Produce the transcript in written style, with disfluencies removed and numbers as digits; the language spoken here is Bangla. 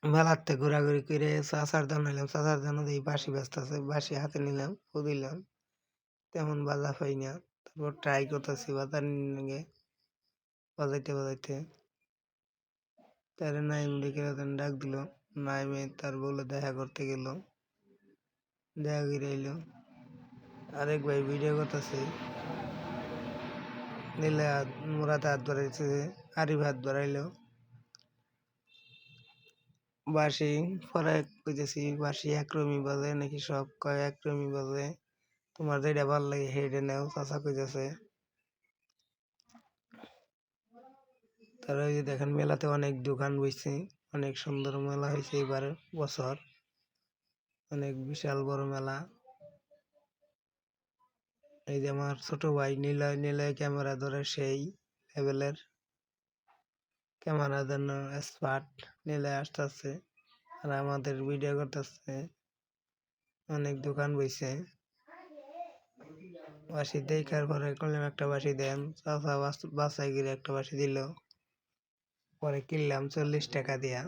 মেলাতে ঘোরাঘুরি করে চাচার দোকান নিলাম, চাচার দোকানে দেখি বাঁশি বেচতেছে, বাঁশি হাতে নিলাম, ফু দিলাম, তেমন বাজা পাই না। তারপর ট্রাই করতেছি বাজার নিয়ে বাজাইতে বাজাইতে। তারে নাইম ডেকে ডাক দিল, নাইমে তার বলে দেখা করতে গেল, দেখা করে এলো। আরেক ভাই ভিডিও করতেছে, নিলে মোরাতে হাত বাড়াইছে, আরিফ হাত বাড়াইলো। বাঁশি পরে কইতেছি বাঁশি একরমি বাজে নাকি, সব কয় একরমি বাজে, তোমার যেটা ভাল লাগে সেইটা নেও, চাচা কইতেছে। তারা ওই যে দেখেন মেলাতে অনেক দোকান বইছে, অনেক সুন্দর মেলা হয়েছে এবার বছর, অনেক বিশাল বড় মেলা। এই যে আমার ছোট ভাই নিলয়, নিলয় ক্যামেরা ধরে সেই লেভেলের, ক্যামেরার জন্য এক্সপার্ট। নিলয় আসতেছে আর আমাদের ভিডিও করতেছে। অনেক দোকান বইছে। বাঁশি দেখার পরে করলাম একটা বাঁশি দেন, চাচা বাসায় গিয়ে একটা বাঁশি দিল, পরে কিনলাম 40 টাকা দিয়া।